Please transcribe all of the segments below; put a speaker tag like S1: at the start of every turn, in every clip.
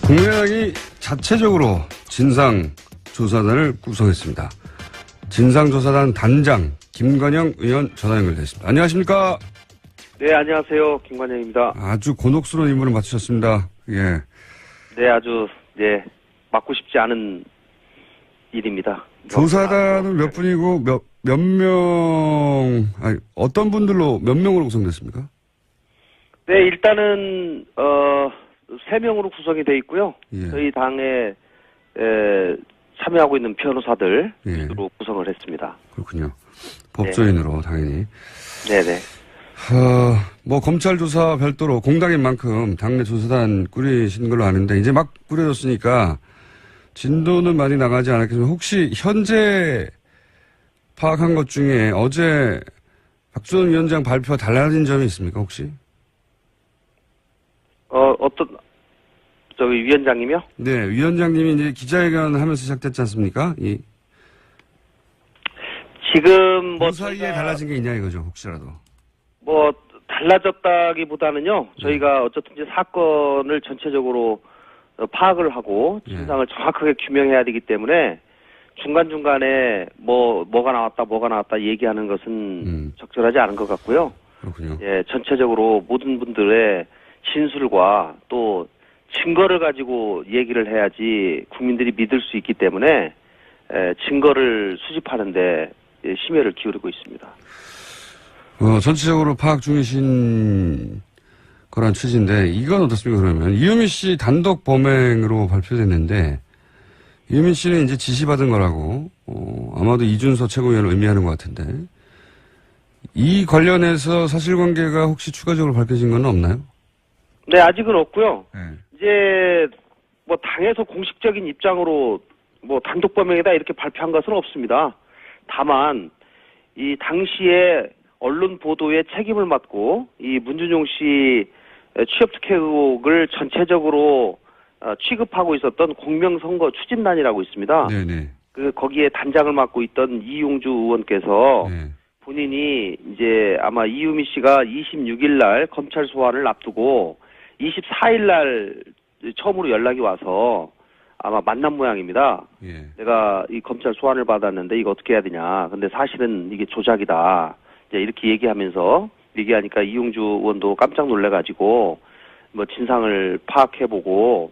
S1: 국민의당이 자체적으로 진상조사단을 구성했습니다. 진상조사단 단장 김관영 의원 전화 연결됐습니다. 안녕하십니까?
S2: 네, 안녕하세요. 김관영입니다.
S1: 아주 곤혹스러운 임무를 맡으셨습니다. 예.
S2: 네, 아주 맡고 싶지 않은 일입니다.
S1: 조사단은 몇 분이고 어떤 분들로 몇 명으로 구성됐습니까?
S2: 네, 일단은 3명으로 구성이 돼 있고요.
S1: 예.
S2: 저희 당에 참여하고 있는 변호사들 위주로
S1: 예.
S2: 구성을 했습니다.
S1: 그렇군요. 법조인으로
S2: 네.
S1: 당연히.
S2: 네네.
S1: 검찰 조사 별도로 공당인 만큼 당내 조사단 꾸리신 걸로 아는데 이제 막 꾸려졌으니까 진도는 많이 나가지 않았겠지만 혹시 현재 파악한 것 중에 어제 박지원 위원장 발표와 달라진 점이 있습니까 혹시?
S2: 위원장님이요?
S1: 네, 위원장님이 이제 기자회견 하면서 시작됐지 않습니까?
S2: 지금
S1: 그 사이에 달라진 게 있냐 이거죠, 혹시라도.
S2: 달라졌다기보다는요, 저희가 어쨌든 이제 사건을 전체적으로 파악을 하고 진상을 정확하게 규명해야 되기 때문에 중간중간에 뭐가 나왔다 얘기하는 것은 적절하지 않은 것 같고요.
S1: 그렇군요.
S2: 예, 전체적으로 모든 분들의 진술과 또 증거를 가지고 얘기를 해야지 국민들이 믿을 수 있기 때문에 증거를 수집하는데 심혈을 기울이고 있습니다.
S1: 전체적으로 파악 중이신 거란 취지인데 이건 어떻습니까 그러면? 이유미 씨 단독 범행으로 발표됐는데 이유미 씨는 이제 지시받은 거라고 아마도 이준서 최고위원을 의미하는 것 같은데 이 관련해서 사실관계가 혹시 추가적으로 밝혀진 건 없나요?
S2: 네, 아직은 없고요.
S1: 네.
S2: 이제 당에서 공식적인 입장으로 단독 범행이다 이렇게 발표한 것은 없습니다. 다만 이 당시에 언론 보도에 책임을 맡고 이 문준용 씨 취업 특혜 의혹을 전체적으로 취급하고 있었던 공명선거 추진단이라고 있습니다.
S1: 네네.
S2: 거기에 단장을 맡고 있던 이용주 의원께서
S1: 네.
S2: 본인이 이제 아마 이유미 씨가 26일 날 검찰 소환을 앞두고 24일 날 처음으로 연락이 와서 아마 만난 모양입니다.
S1: 예.
S2: 내가 이 검찰 소환을 받았는데 이거 어떻게 해야 되냐. 근데 사실은 이게 조작이다. 이제 이렇게 얘기하니까 이용주 의원도 깜짝 놀래가지고 진상을 파악해보고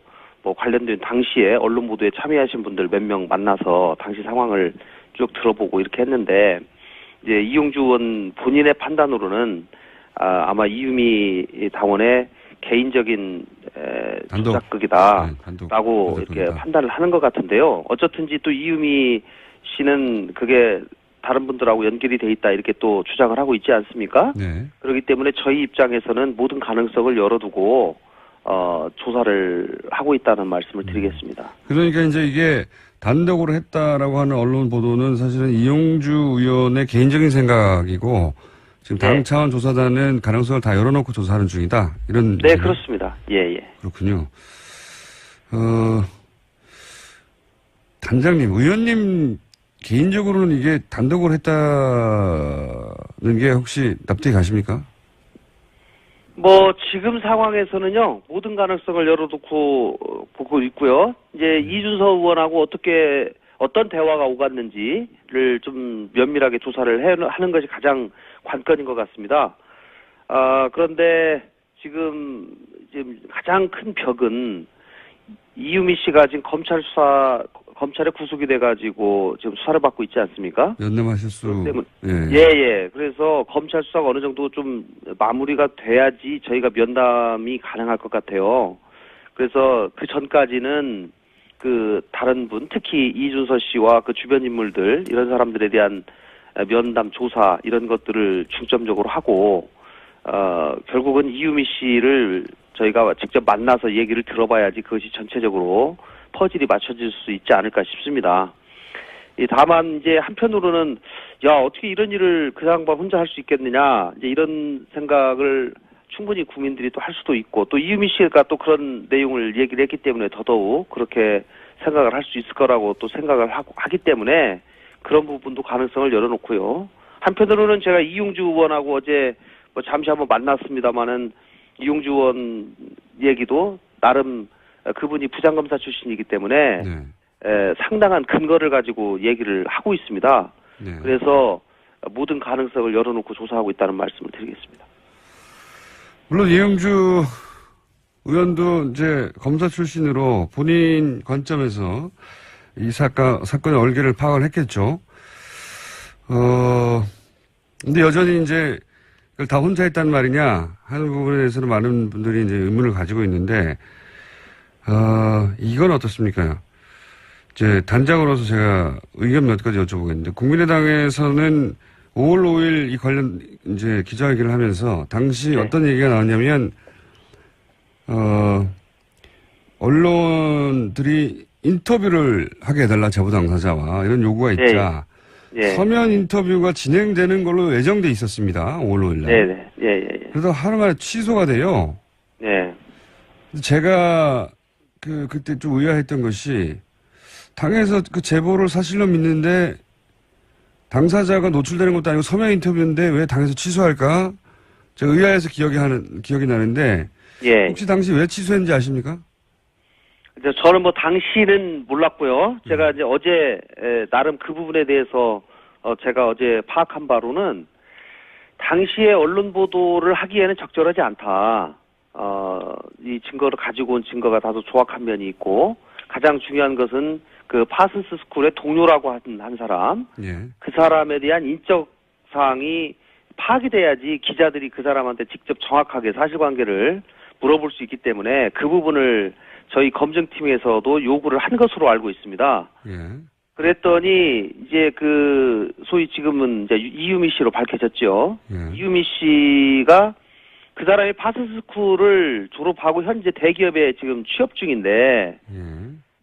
S2: 관련된 당시에 언론 보도에 참여하신 분들 몇 명 만나서 당시 상황을 쭉 들어보고 이렇게 했는데 이제 이용주 의원 본인의 판단으로는 아마 이유미 당원의 개인적인 조작극이다라고 이렇게 판단을 하는 것 같은데요. 어쨌든지 또 이유미 씨는 그게 다른 분들하고 연결이 돼 있다 이렇게 또 주장을 하고 있지 않습니까?
S1: 네.
S2: 그렇기 때문에 저희 입장에서는 모든 가능성을 열어두고 조사를 하고 있다는 말씀을 드리겠습니다.
S1: 그러니까 이제 이게 단독으로 했다라고 하는 언론 보도는 사실은 이용주 의원의 개인적인 생각이고 지금 당 차원 조사단은 가능성을 다 열어놓고 조사하는 중이다. 이런.
S2: 네, 그렇습니다. 예.
S1: 그렇군요. 단장님, 의원님 개인적으로는 이게 단독으로 했다는 게 혹시 납득이 가십니까?
S2: 지금 상황에서는요, 모든 가능성을 열어놓고 보고 있고요. 이제 이준서 의원하고 어떤 대화가 오갔는지를 좀 면밀하게 조사를 하는 것이 가장 관건인 것 같습니다. 그런데 지금 가장 큰 벽은 이유미 씨가 지금 검찰에 구속이 돼가지고 지금 수사를 받고 있지 않습니까?
S1: 면담하실 수.
S2: 예. 그래서 검찰 수사가 어느 정도 좀 마무리가 돼야지 저희가 면담이 가능할 것 같아요. 그래서 그 전까지는 다른 분, 특히 이준서 씨와 그 주변 인물들, 이런 사람들에 대한 면담, 조사, 이런 것들을 중점적으로 하고, 결국은 이유미 씨를 저희가 직접 만나서 얘기를 들어봐야지 그것이 전체적으로 퍼즐이 맞춰질 수 있지 않을까 싶습니다. 다만 이제 한편으로는 어떻게 이런 일을 그 양반 혼자 할 수 있겠느냐 이제 이런 생각을 충분히 국민들이 또 할 수도 있고 또 이유미 씨가 또 그런 내용을 얘기를 했기 때문에 더더욱 그렇게 생각을 할 수 있을 거라고 또 생각을 하기 때문에 그런 부분도 가능성을 열어놓고요. 한편으로는 제가 이용주 의원하고 어제 잠시 한번 만났습니다마는 이용주 의원 얘기도 나름 그분이 부장검사 출신이기 때문에
S1: 네.
S2: 상당한 근거를 가지고 얘기를 하고 있습니다.
S1: 네.
S2: 그래서 모든 가능성을 열어놓고 조사하고 있다는 말씀을 드리겠습니다.
S1: 물론 이영주 의원도 이제 검사 출신으로 본인 관점에서 이 사건의 얼개를 파악을 했겠죠. 근데 여전히 이제 그걸 다 혼자 했단 말이냐 하는 부분에 대해서는 많은 분들이 이제 의문을 가지고 있는데, 이건 어떻습니까? 이제 단장으로서 제가 의견 몇 가지 여쭤보겠는데, 국민의당에서는 5월 5일 이 관련 이제 기자회견을 하면서 당시
S2: 네.
S1: 어떤 얘기가 나왔냐면, 언론들이 인터뷰를 하게 해달라, 제보 당사자와 이런 요구가 있자
S2: 예.
S1: 서면 인터뷰가 진행되는 걸로 예정돼 있었습니다. 5월 5일 날.
S2: 네네. 예.
S1: 그래서 하루 만에 취소가 돼요.
S2: 네.
S1: 제가 그때 좀 의아했던 것이, 당에서 그 제보를 사실로 믿는데 당사자가 노출되는 것도 아니고 서면 인터뷰인데 왜 당에서 취소할까? 제가 의아해서 기억이 나는데,
S2: 예.
S1: 혹시 당시 왜 취소했는지 아십니까?
S2: 저는 뭐 당시는 몰랐고요. 제가 이제 어제 나름 그 부분에 대해서 제가 어제 파악한 바로는 당시에 언론 보도를 하기에는 적절하지 않다. 이 증거를 가지고 온 증거가 다소 조악한 면이 있고, 가장 중요한 것은 그 파슨스 스쿨의 동료라고 한 사람,
S1: 예.
S2: 그 사람에 대한 인적 사항이 파악이 돼야지 기자들이 그 사람한테 직접 정확하게 사실관계를 물어볼 수 있기 때문에 그 부분을 저희 검증팀에서도 요구를 한 것으로 알고 있습니다.
S1: 예.
S2: 그랬더니 이제 그 소위 지금은 이제 이유미 씨로 밝혀졌죠.
S1: 예.
S2: 이유미 씨가 그 사람이 파슨스쿨을 졸업하고 현재 대기업에 지금 취업 중인데,
S1: 예.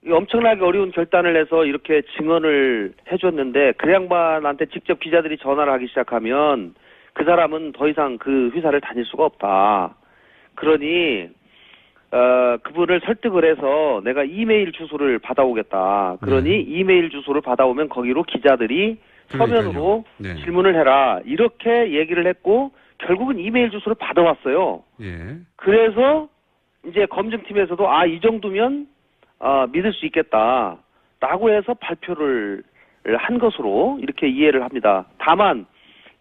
S2: 이 엄청나게 어려운 결단을 해서 이렇게 증언을 해줬는데 그 양반한테 직접 기자들이 전화를 하기 시작하면 그 사람은 더 이상 그 회사를 다닐 수가 없다. 그러니 그분을 설득을 해서 내가 이메일 주소를 받아오겠다. 그러니 이메일 주소를 받아오면 거기로 기자들이 서면으로
S1: 네.
S2: 질문을 해라. 이렇게 얘기를 했고 결국은 이메일 주소를 받아왔어요.
S1: 예.
S2: 그래서 이제 검증팀에서도 이 정도면 믿을 수 있겠다. 라고 해서 발표를 한 것으로 이렇게 이해를 합니다. 다만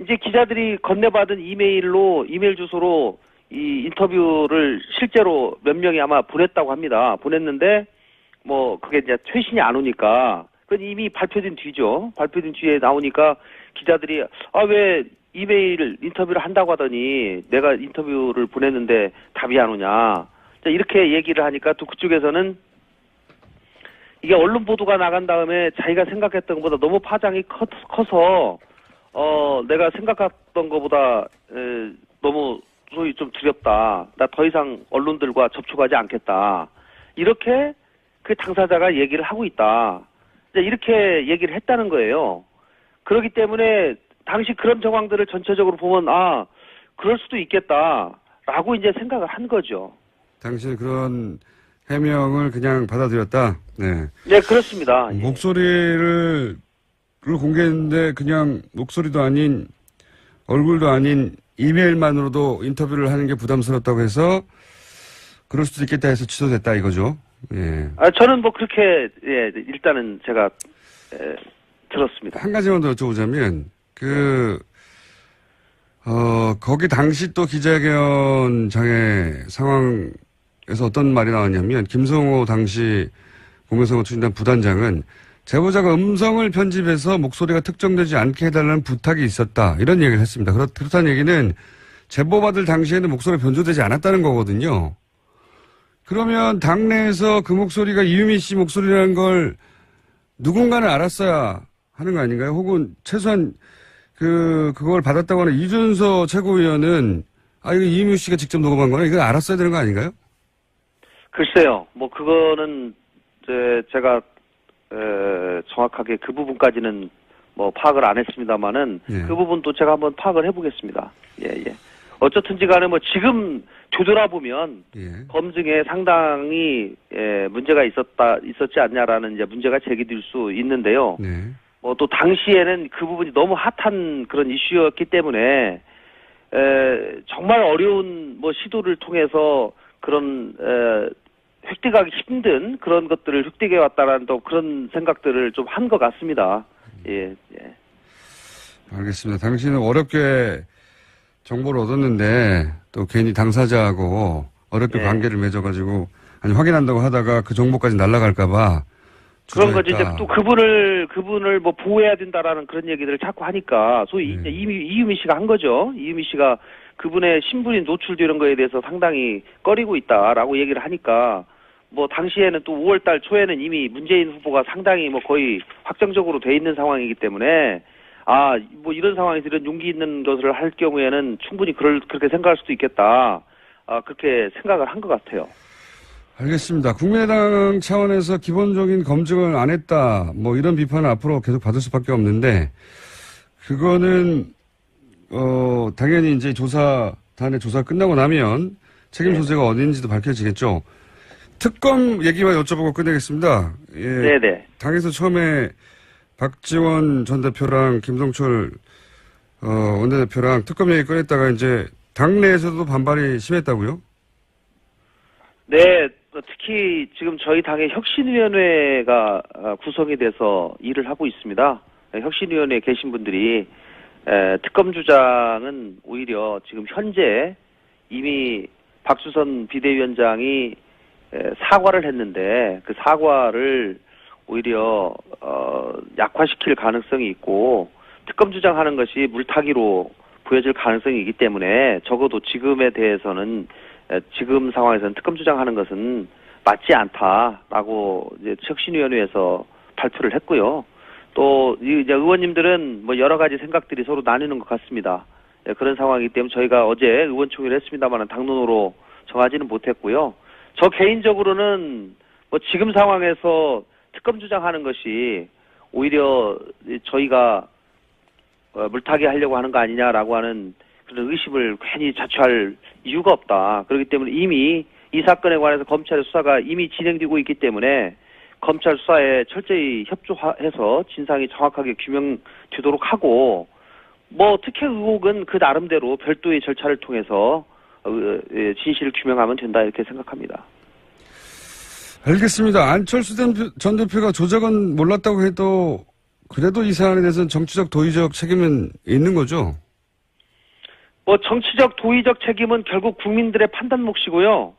S2: 이제 기자들이 건네받은 이메일 주소로 이 인터뷰를 실제로 몇 명이 아마 보냈다고 합니다. 보냈는데 뭐 그게 이제 최신이 안 오니까, 그건 이미 발표된 뒤죠. 발표된 뒤에 나오니까 기자들이 왜 이메일 인터뷰를 한다고 하더니 내가 인터뷰를 보냈는데 답이 안 오냐. 자, 이렇게 얘기를 하니까 또 그쪽에서는 이게 언론 보도가 나간 다음에 자기가 생각했던 것보다 너무 파장이 커서 내가 생각했던 것보다 너무 소위 좀 두렵다. 나 더 이상 언론들과 접촉하지 않겠다. 이렇게 그 당사자가 얘기를 하고 있다. 이렇게 얘기를 했다는 거예요. 그렇기 때문에 당시 그런 정황들을 전체적으로 보면 그럴 수도 있겠다라고 이제 생각을 한 거죠.
S1: 당신은 그런 해명을 그냥 받아들였다. 네.
S2: 네, 그렇습니다.
S1: 목소리를 공개했는데 그냥 목소리도 아닌 얼굴도 아닌 이메일만으로도 인터뷰를 하는 게 부담스럽다고 해서 그럴 수도 있겠다 해서 취소됐다 이거죠. 예.
S2: 저는 뭐 그렇게 일단은 제가 들었습니다.
S1: 한 가지만 더 여쭤보자면 거기 당시 또 기자회견장의 상황에서 어떤 말이 나왔냐면, 김성호 당시 공개선거 추진단 부단장은 제보자가 음성을 편집해서 목소리가 특정되지 않게 해달라는 부탁이 있었다, 이런 얘기를 했습니다. 그렇다는 얘기는 제보받을 당시에는 목소리가 변조되지 않았다는 거거든요. 그러면 당내에서 그 목소리가 이유미 씨 목소리라는 걸 누군가는 알았어야 하는 거 아닌가요? 혹은 최소한 그걸 받았다고 하는 이준서 최고위원은 이거 이유미 씨가 직접 녹음한 거나 이거 알았어야 되는 거 아닌가요?
S2: 글쎄요. 뭐 그거는 제가 정확하게 그 부분까지는 뭐 파악을 안 했습니다만은 그 부분도 제가 한번 파악을 해보겠습니다. 예. 어쨌든지 간에 뭐 지금 되돌아보면 검증에 상당히 문제가 있었지 않냐라는 이제 문제가 제기될 수 있는데요. 뭐 또 당시에는 그 부분이 너무 핫한 그런 이슈였기 때문에 정말 어려운 뭐 시도를 통해서 그런 획득하기 힘든 그런 것들을 획득해 왔다라는 또 그런 생각들을 좀 한 것 같습니다. 예, 예.
S1: 알겠습니다. 당신은 어렵게 정보를 얻었는데 또 괜히 당사자하고 어렵게
S2: 예.
S1: 관계를 맺어가지고 아니 확인한다고 하다가 그 정보까지 날아갈까봐
S2: 그런 거지. 이제
S1: 주저했다.
S2: 또 그분을 뭐 보호해야 된다라는 그런 얘기들을 자꾸 하니까 소위 이제 이유미 씨가 한 거죠. 이유미 씨가 그분의 신분이 노출되는 거에 대해서 상당히 꺼리고 있다라고 얘기를 하니까 뭐 당시에는 또 5월달 초에는 이미 문재인 후보가 상당히 뭐 거의 확정적으로 돼 있는 상황이기 때문에 뭐 이런 상황에서 이런 용기 있는 것을 할 경우에는 충분히 그렇게 생각할 수도 있겠다. 그렇게 생각을 한 것 같아요.
S1: 알겠습니다. 국민의당 차원에서 기본적인 검증을 안 했다. 뭐 이런 비판을 앞으로 계속 받을 수밖에 없는데 그거는 당연히 이제 조사단의 조사가 끝나고 나면 책임
S2: 네.
S1: 소재가 어딘지도 밝혀지겠죠. 특검 얘기만 여쭤보고 끝내겠습니다. 예.
S2: 네네.
S1: 당에서 처음에 박지원 전 대표랑 김성철 원내대표랑 특검 얘기 꺼냈다가 이제 당내에서도 반발이 심했다고요?
S2: 네, 특히 지금 저희 당의 혁신위원회가 구성이 돼서 일을 하고 있습니다. 혁신위원회에 계신 분들이 특검 주장은 오히려 지금 현재 이미 박수선 비대위원장이 사과를 했는데 그 사과를 오히려 약화시킬 가능성이 있고 특검 주장하는 것이 물타기로 보여질 가능성이 있기 때문에 적어도 지금에 대해서는 지금 상황에서는 특검 주장하는 것은 맞지 않다라고 이제 혁신위원회에서 발표를 했고요. 또 이제 의원님들은 뭐 여러 가지 생각들이 서로 나뉘는 것 같습니다. 그런 상황이기 때문에 저희가 어제 의원총회를 했습니다만 당론으로 정하지는 못했고요. 저 개인적으로는 뭐 지금 상황에서 특검 주장하는 것이 오히려 저희가 물타기 하려고 하는 거 아니냐라고 하는 그런 의심을 괜히 자초할 이유가 없다. 그렇기 때문에 이미 이 사건에 관해서 검찰의 수사가 이미 진행되고 있기 때문에 검찰 수사에 철저히 협조해서 진상이 정확하게 규명되도록 하고 뭐 특혜 의혹은 그 나름대로 별도의 절차를 통해서 진실을 규명하면 된다 이렇게 생각합니다.
S1: 알겠습니다. 안철수 전 대표가 조작은 몰랐다고 해도 그래도 이 사안에 대해서는 정치적 도의적 책임은 있는 거죠?
S2: 뭐 정치적 도의적 책임은 결국 국민들의 판단 몫이고요.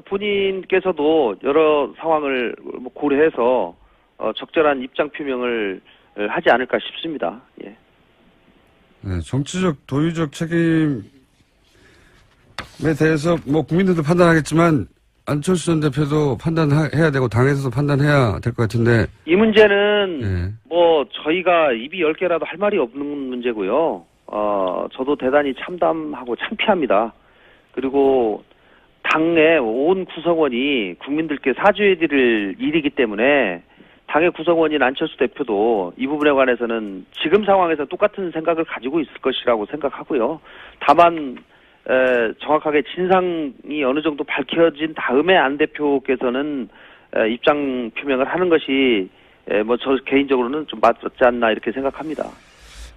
S2: 본인께서도 여러 상황을 고려해서 적절한 입장 표명을 하지 않을까 싶습니다. 예.
S1: 네, 정치적 도의적 책임에 대해서 뭐 국민들도 판단하겠지만 안철수 전 대표도 판단해야 되고 당에서도 판단해야 될 것 같은데
S2: 이 문제는
S1: 네.
S2: 뭐 저희가 입이 10개라도 할 말이 없는 문제고요. 저도 대단히 참담하고 창피합니다. 그리고 당의 온 구성원이 국민들께 사죄해드릴 일이기 때문에 당의 구성원인 안철수 대표도 이 부분에 관해서는 지금 상황에서 똑같은 생각을 가지고 있을 것이라고 생각하고요. 다만 정확하게 진상이 어느 정도 밝혀진 다음에 안 대표께서는 입장 표명을 하는 것이 뭐 저 개인적으로는 좀 맞지 않나 이렇게 생각합니다.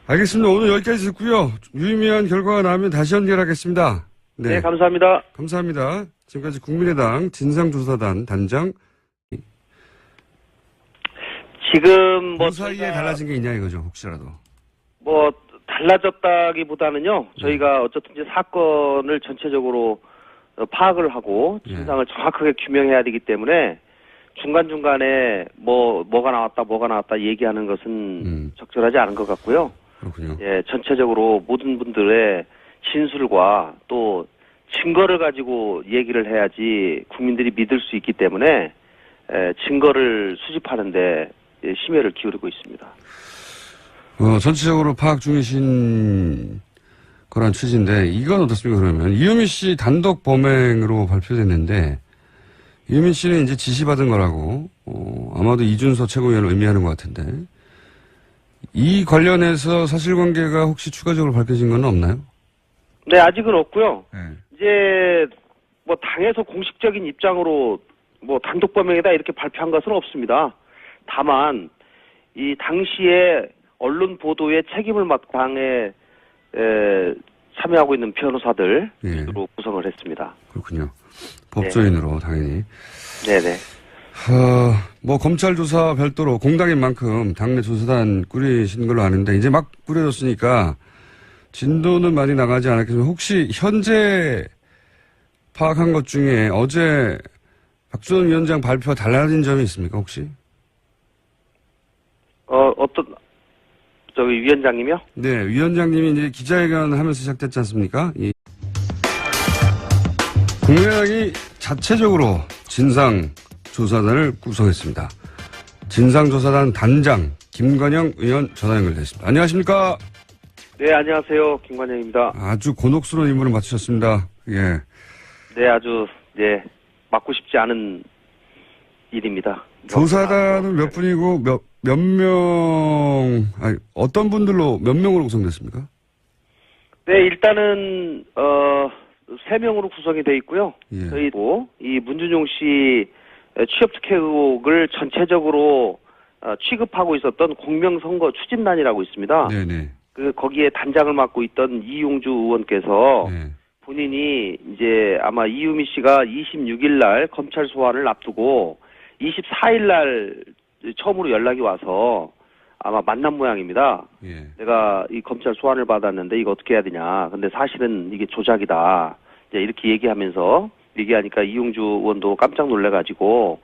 S1: 알겠습니다. 오늘 여기까지 듣고요. 유의미한 결과가 나오면 다시 연결하겠습니다.
S2: 네, 감사합니다.
S1: 감사합니다. 지금까지 국민의당 진상조사단 단장.
S2: 지금 뭐
S1: 그 사이에 달라진 게 있냐 이거죠, 혹시라도.
S2: 뭐 달라졌다기보다는요. 저희가 어쨌든 이제 사건을 전체적으로 파악을 하고 진상을 정확하게 규명해야 되기 때문에 중간중간에 뭐가 나왔다 얘기하는 것은 적절하지 않은 것 같고요.
S1: 그렇군요.
S2: 예, 전체적으로 모든 분들의 진술과 또 증거를 가지고 얘기를 해야지 국민들이 믿을 수 있기 때문에 증거를 수집하는데 심혈을 기울이고 있습니다.
S1: 전체적으로 파악 중이신 거란 취지인데 이건 어떻습니까 그러면? 이유미 씨 단독 범행으로 발표됐는데 이유미 씨는 이제 지시받은 거라고 아마도 이준서 최고위원을 의미하는 것 같은데 이 관련해서 사실관계가 혹시 추가적으로 밝혀진 건 없나요?
S2: 네, 아직은 없고요.
S1: 네.
S2: 이제 뭐 당에서 공식적인 입장으로 뭐 단독 범행이다 이렇게 발표한 것은 없습니다. 다만 이 당시에 언론 보도에 책임을 맡고 당에 참여하고 있는 변호사들 위주로 구성을 했습니다.
S1: 그렇군요. 법조인으로 당연히.
S2: 네네.
S1: 뭐 검찰 조사 별도로 공당인 만큼 당내 조사단 꾸리신 걸로 아는데 이제 막 꾸려졌으니까 진도는 많이 나가지 않았겠지만 혹시 현재 파악한 것 중에 어제 박수원 위원장 발표와 달라진 점이 있습니까 혹시?
S2: 저기 위원장님이요?
S1: 네, 위원장님이 이제 기자회견 하면서 시작됐지 않습니까? 국민의당이 자체적으로 진상조사단을 구성했습니다. 진상조사단 단장 김관영 의원 전화 연결됐습니다. 안녕하십니까?
S2: 네, 안녕하세요. 김관영입니다.
S1: 아주 곤혹스러운 임무를 맡으셨습니다. 예.
S2: 네, 아주, 맡고 싶지 않은 일입니다.
S1: 조사단은 몇 분이고 어떤 분들로 몇 명으로 구성됐습니까?
S2: 네, 일단은 3명으로 구성이 돼 있고요.
S1: 예.
S2: 저희도 이 문준용 씨 취업특혜 의혹을 전체적으로 취급하고 있었던 공명선거 추진단이라고 있습니다.
S1: 네네.
S2: 거기에 단장을 맡고 있던 이용주 의원께서
S1: 네.
S2: 본인이 이제 아마 이유미 씨가 26일 날 검찰 소환을 앞두고 24일 날 처음으로 연락이 와서 아마 만난 모양입니다.
S1: 예.
S2: 내가 이 검찰 소환을 받았는데 이거 어떻게 해야 되냐. 근데 사실은 이게 조작이다. 이제 이렇게 얘기하니까 이용주 의원도 깜짝 놀래가지고